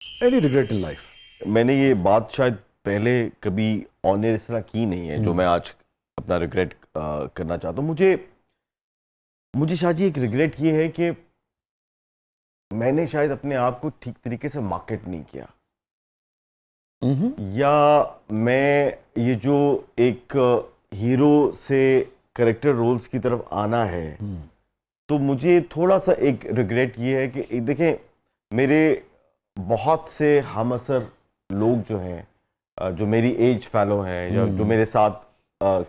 Any regret in life? मैंने ये बात शायद पहले कभी ऑन एयर इस तरह की नहीं है जो मैं आज अपना रिग्रेट करना चाहता हूँ। मुझे शायद ये एक रिग्रेट ये है कि मैंने शायद अपने आप को ठीक तरीके से मार्केट नहीं किया, या मैं ये जो एक हीरो से कैरेक्टर रोल्स की तरफ आना है, तो मुझे थोड़ा सा एक रिग्रेट ये है कि देखें, मेरे बहुत से हमअसर लोग जो हैं, जो मेरी एज फेलो हैं या जो मेरे साथ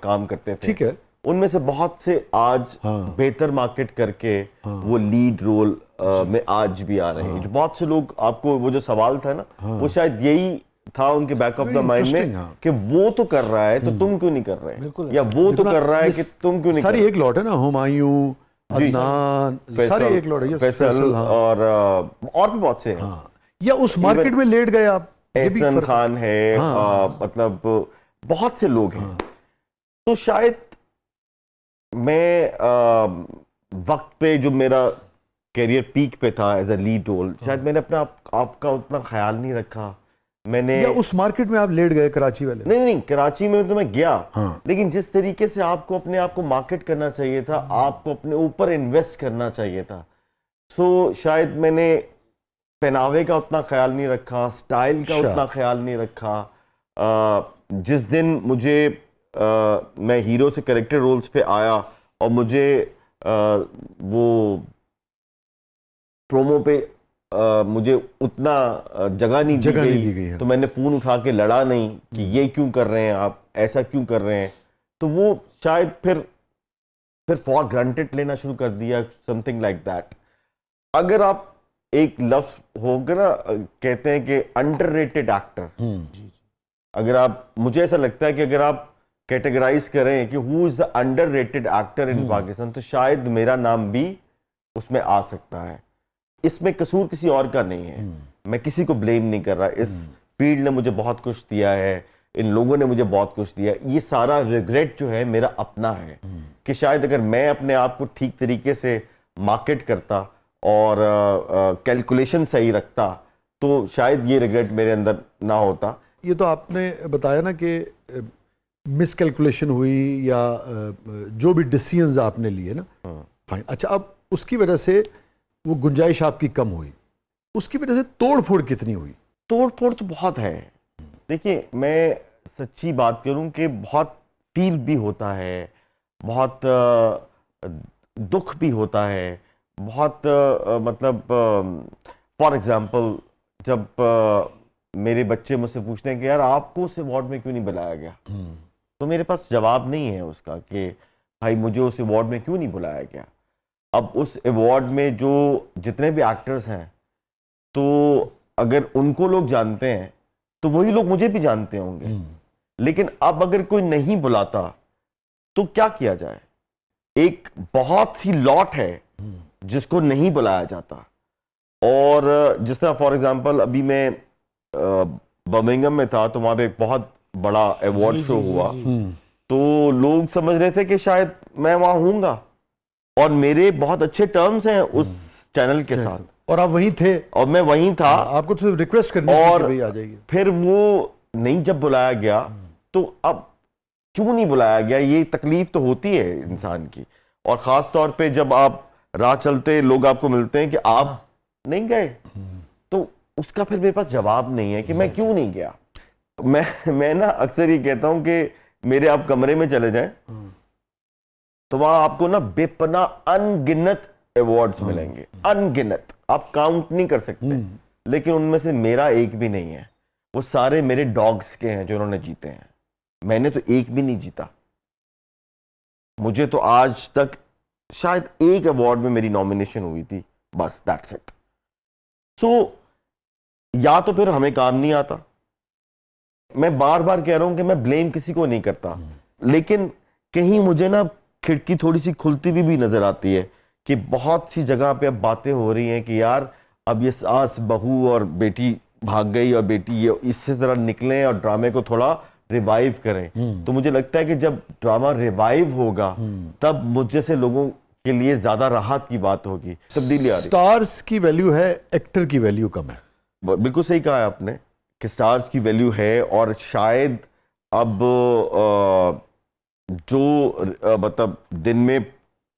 काम करते थे, ठीक है, उनमें से बहुत से आज बेहतर मार्केट करके वो लीड रोल में आज भी आ रहे हैं। जो बहुत से लोग, आपको वो जो सवाल था ना, वो शायद यही था उनके बैक ऑफ द माइंड में कि वो तो कर रहा है तो तुम क्यों नहीं कर रहे, या वो तो कर रहा है कि तुम क्यों नहीं कर रहे। सारी एक लॉट है ना, हुमायूं, अदनान, सारी एक लॉट है, फैसल और भी बहुत से हैं। या उस मार्केट में लेट गए आप, एहसन खान है, मतलब बहुत से लोग हैं। तो शायद मैं वक्त पे जो मेरा करियर पीक पे था एज अ लीड रोल, शायद मैंने अपने आप का उतना ख्याल नहीं रखा। मैंने या उस मार्केट में आप लेट गए, कराची वाले? नहीं, कराची में तो मैं गया, लेकिन जिस तरीके से आपको अपने आप को मार्केट करना चाहिए था, आपको अपने ऊपर इन्वेस्ट करना चाहिए था, सो शायद मैंने पहनावे का उतना ख्याल नहीं रखा, स्टाइल का उतना ख्याल नहीं रखा। जिस दिन मुझे मैं हीरो से कैरेक्टर रोल्स पे आया और मुझे वो प्रोमो पे मुझे उतना जगह नहीं दी गई, तो मैंने फ़ोन उठा के लड़ा नहीं कि ये क्यों कर रहे हैं आप, ऐसा क्यों कर रहे हैं। तो वो शायद फिर फॉर ग्रांटेड लेना शुरू कर दिया, समथिंग लाइक दैट। अगर आप एक लफ्ज होगा ना, कहते हैं कि अंडररेटेड एक्टर, अगर आप, मुझे ऐसा लगता है कि अगर आप कैटेगराइज करें कि who is the underrated actor in Pakistan, तो शायद मेरा नाम भी उसमें आ सकता है। इसमें कसूर किसी और का नहीं है, मैं किसी को ब्लेम नहीं कर रहा। इस फील्ड ने मुझे बहुत कुछ दिया है, इन लोगों ने मुझे बहुत कुछ दिया। ये सारा रिग्रेट जो है मेरा अपना है कि शायद अगर मैं अपने आप को ठीक तरीके से मार्केट करता और कैलकुलेशन सही रखता, तो शायद ये रिग्रेट मेरे अंदर ना होता। ये तो आपने बताया ना कि मिस कैलकुलेशन हुई या जो भी डिसीजंस आपने लिए ना, फाइन। अच्छा, अब उसकी वजह से वो गुंजाइश आपकी कम हुई, उसकी वजह से तोड़ फोड़ कितनी हुई? तोड़ फोड़ तो बहुत है। देखिए, मैं सच्ची बात करूं कि बहुत फील भी होता है, बहुत दुख भी होता है, बहुत मतलब फॉर एग्जांपल जब मेरे बच्चे मुझसे पूछते हैं कि यार आपको उस अवार्ड में क्यों नहीं बुलाया गया, तो मेरे पास जवाब नहीं है उसका कि भाई मुझे उस अवार्ड में क्यों नहीं बुलाया गया। अब उस अवार्ड में जो जितने भी एक्टर्स हैं, तो अगर उनको लोग जानते हैं तो वही लोग मुझे भी जानते होंगे, लेकिन अब अगर कोई नहीं बुलाता तो क्या किया जाए। एक बहुत सी लॉट है जिसको नहीं बुलाया जाता। और जिस तरह फॉर एग्जांपल अभी मैं बर्मिंघम में था, तो वहां पे एक बहुत बड़ा अवार्ड शो हुआ, तो लोग समझ रहे थे कि शायद मैं वहां हूंगा, और मेरे बहुत अच्छे टर्म्स हैं उस चैनल के साथ, और आप वहीं थे, और मैं वहीं था। आपको तो रिक्वेस्ट करनी थी कि भाई आ जाइए। फिर वो नहीं जब बुलाया गया, तो अब क्यों नहीं बुलाया गया, ये तकलीफ तो होती है इंसान की। और ख़ास तौर पे जब आप राह चलते लोग आपको मिलते हैं कि आप नहीं गए, तो उसका फिर मेरे पास जवाब नहीं है कि मैं क्यों नहीं गया। मैं ना अक्सर ये कहता हूं कि मेरे आप कमरे में चले जाएं, तो वहां आपको ना बेपना अनगिनत अवार्ड्स मिलेंगे, अनगिनत, आप काउंट नहीं कर सकते, लेकिन उनमें से मेरा एक भी नहीं है। वो सारे मेरे डॉग्स के हैं जो उन्होंने जीते हैं, मैंने तो एक भी नहीं जीता। मुझे तो आज तक शायद एक अवार्ड में मेरी नॉमिनेशन हुई थी, बस, दैट्स इट। सो या तो फिर हमें काम नहीं आता। मैं बार बार कह रहा हूं कि मैं ब्लेम किसी को नहीं करता, लेकिन कहीं मुझे ना खिड़की थोड़ी सी खुलती हुई भी नजर आती है कि बहुत सी जगह पे अब बातें हो रही हैं कि यार अब ये सास बहू और बेटी भाग गई और बेटी ये, इससे जरा निकलें और ड्रामे को थोड़ा रिवाइव करें। तो मुझे लगता है कि जब ड्रामा रिवाइव होगा, तब मुझ से लोगों के लिए ज्यादा राहत की बात होगी, तब्दीली आ रही। स्टार्स की वैल्यू है, एक्टर की वैल्यू कम है। बिल्कुल सही कहा है आपने कि स्टार्स की वैल्यू है, और शायद अब जो मतलब दिन में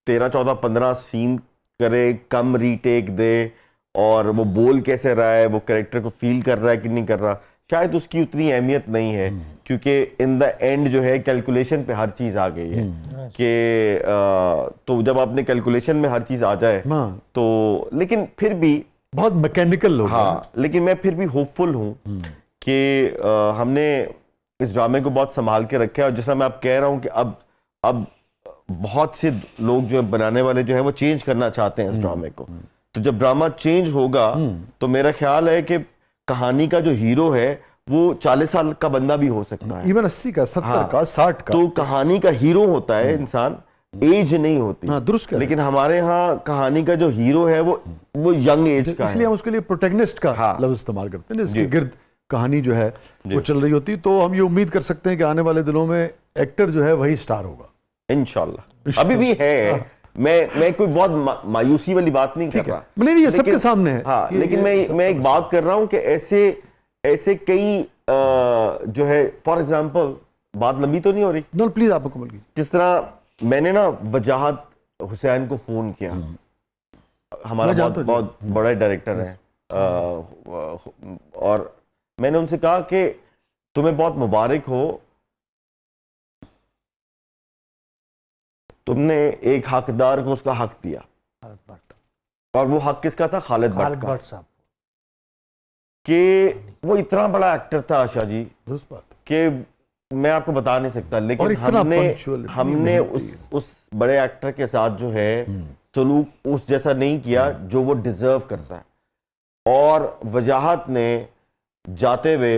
13, 14, 15 सीन करे, कम रीटेक दे, और वो बोल कैसे रहा है, वो कैरेक्टर को फील कर रहा है कि नहीं कर रहा, शायद उसकी उतनी अहमियत नहीं है, क्योंकि इन द एंड जो है कैलकुलेशन पे हर चीज आ गई है कि तो जब आपने कैलकुलेशन में हर चीज आ जाए तो, लेकिन फिर भी बहुत मैकेनिकल लोग हैं। हाँ, लेकिन मैं फिर भी होपफुल हूँ कि हमने इस ड्रामे को बहुत संभाल के रखा है, और जैसा मैं आप कह रहा हूँ कि अब बहुत से लोग जो है बनाने वाले जो है वो चेंज करना चाहते हैं इस ड्रामे को, तो जब ड्रामा चेंज होगा तो मेरा ख्याल है कि कहानी का जो हीरो है वो 40 साल का बंदा भी हो सकता है, इवन 80 का, 70 का, 60 का। तो कहानी का हीरो होता है इंसान, एज नहीं होती। दुरुस्त, लेकिन हमारे यहाँ कहानी का जो हीरो है वो यंग एज का है, इसलिए हम उसके लिए प्रोटैगनिस्ट का लफ्ज इस्तेमाल करते हैं, इसके गिर्द कहानी जो है वो चल रही होती, तो हम ये उम्मीद कर सकते हैं कि आने वाले दिनों में एक्टर जो है वही स्टार होगा इंशाल्लाह। अभी भी है, मैं कोई बहुत मायूसी वाली बात नहीं कर रहा, नहीं, ये सबके सामने है। हाँ, लेकिन मैं एक बात कर रहा हूं कि ऐसे कई जो है, फॉर एग्जांपल, बात लंबी तो नहीं हो रही, नो प्लीज आप मुकम्मल कीजिए। जिस तरह मैंने ना वजाहत हुसैन को फोन किया, हमारा बहुत बड़ा डायरेक्टर है, और मैंने उनसे कहा कि तुम्हें बहुत मुबारक हो, तुमने एक हकदार को उसका हक दिया, और वो हक किसका था? खालिद भट्ट साहब, कि वो इतना बड़ा एक्टर था आशा जी कि मैं आपको बता नहीं सकता, लेकिन हमने उस बड़े एक्टर के साथ जो है सलूक उस जैसा नहीं किया जो वो डिजर्व करता है, और वजाहत ने जाते हुए,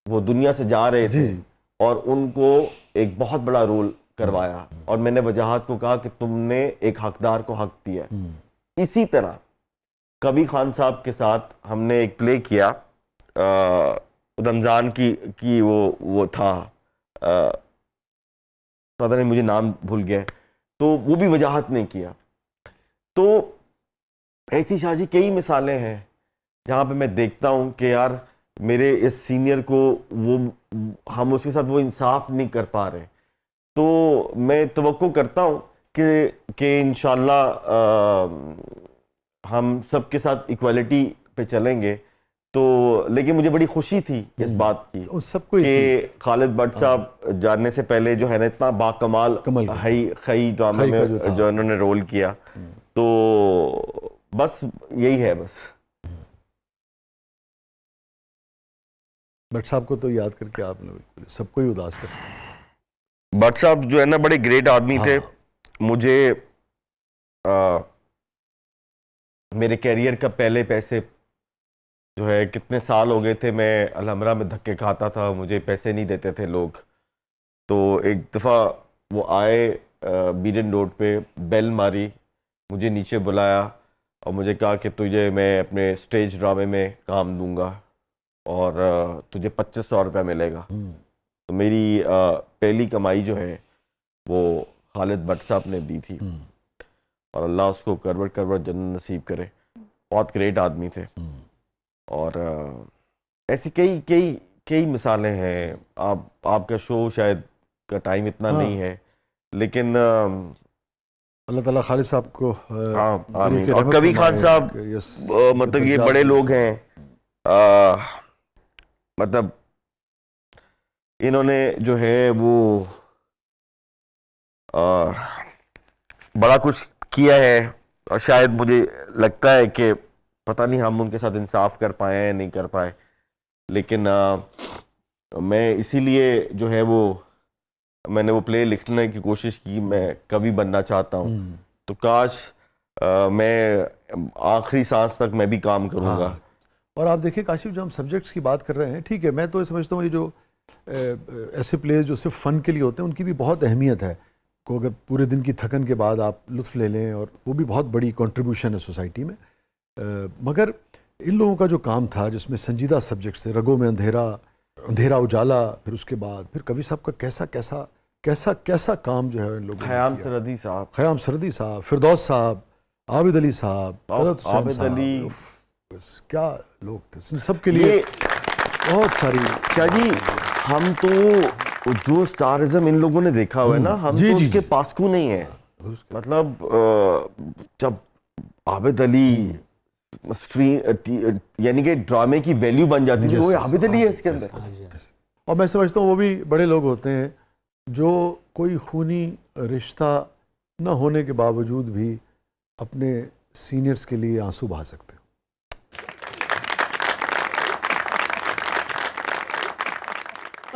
वो दुनिया से जा रहे थे और उनको एक बहुत बड़ा रोल करवाया, और मैंने वजाहत को कहा कि तुमने एक हकदार को हक दिया। इसी तरह कबीर खान साहब के साथ हमने एक प्ले किया, रमजान की वो था, पता नहीं मुझे नाम भूल गया, तो वो भी वजाहत ने किया। तो ऐसी शाजी कई मिसालें हैं जहाँ पे मैं देखता हूँ कि यार मेरे इस सीनियर को हम उसके साथ वो इंसाफ नहीं कर पा रहे, तो मैं तवक्को करता हूँ कि इंशाल्लाह हम सबके साथ इक्वालिटी पे चलेंगे। तो लेकिन मुझे बड़ी खुशी थी इस बात की कि खालिद भट्ट साहब जानने से पहले जो है ना, इतना बाकमाल खई ड्रामा में जो इन्होंने रोल किया, तो बस यही है। बस भट्ट साहब को तो याद करके आपने सबको ही उदास कर। भट्ट साहब जो है ना बड़े ग्रेट आदमी थे। मुझे मेरे कैरियर का पहले पैसे जो है, कितने साल हो गए थे मैं अलहमरा में धक्के खाता था, मुझे पैसे नहीं देते थे लोग। तो एक दफ़ा वो आए बीडन रोड पे, बेल मारी, मुझे नीचे बुलाया और मुझे कहा कि तुझे मैं अपने स्टेज ड्रामे में काम दूंगा और तुझे 2500 रुपया मिलेगा। तो मेरी पहली कमाई जो है वो खालिद भट्ट साहब ने दी थी, और अल्लाह उसको करवट करवट जन्नत नसीब करे। बहुत ग्रेट आदमी थे। और ऐसी कई कई कई मिसालें हैं। आपका शो शायद का टाइम इतना नहीं है, लेकिन अल्लाह ताला खालिद साहब को आमीन। और कबीर खान साहब मतलब ये बड़े लोग हैं, मतलब इन्होंने जो है वो बड़ा कुछ किया है, और शायद मुझे लगता है कि पता नहीं हम उनके साथ इंसाफ कर पाए या नहीं कर पाए, लेकिन मैं इसीलिए जो है वो मैंने वो प्ले लिखने की कोशिश की। मैं कवि बनना चाहता हूँ, तो काश मैं आखिरी सांस तक मैं भी काम करूँगा। और आप देखिए काशिफ, जो हम सब्जेक्ट्स की बात कर रहे हैं, ठीक है, मैं तो समझता हूँ ये जो ऐसे प्लेस जो सिर्फ फ़न के लिए होते हैं उनकी भी बहुत अहमियत है। को अगर पूरे दिन की थकन के बाद आप लुत्फ़ ले लें, और वो भी बहुत बड़ी कंट्रीब्यूशन है सोसाइटी में। मगर इन लोगों का जो काम था जिसमें संजीदा सब्जेक्ट्स थे, रगों में अंधेरा, अंधेरा उजाला, फिर उसके बाद फिर कवि साहब का कैसा कैसा कैसा कैसा काम जो है इन लोगों ने। ख़याम सरदी साहब, ख़याम सरदी साहब, फिरदौस साहब, आबिद अली साहब, आबिद अली, बस क्या लोग थे, सबके लिए ये बहुत सारी। क्या जी, हम तो जो स्टारिज्म इन लोगों ने देखा हुआ है ना, हम जी, तो जी, उसके जी। पासकू नहीं है। मतलब जब आबिद अली स्क्रीन यानी कि ड्रामे की वैल्यू बन जाती थी, वो आबिद अली है इसके अंदर। और मैं समझता हूँ वो भी बड़े लोग होते हैं जो कोई खूनी रिश्ता न होने के बावजूद भी अपने सीनियर्स के लिए आंसू बहा सकते हैं।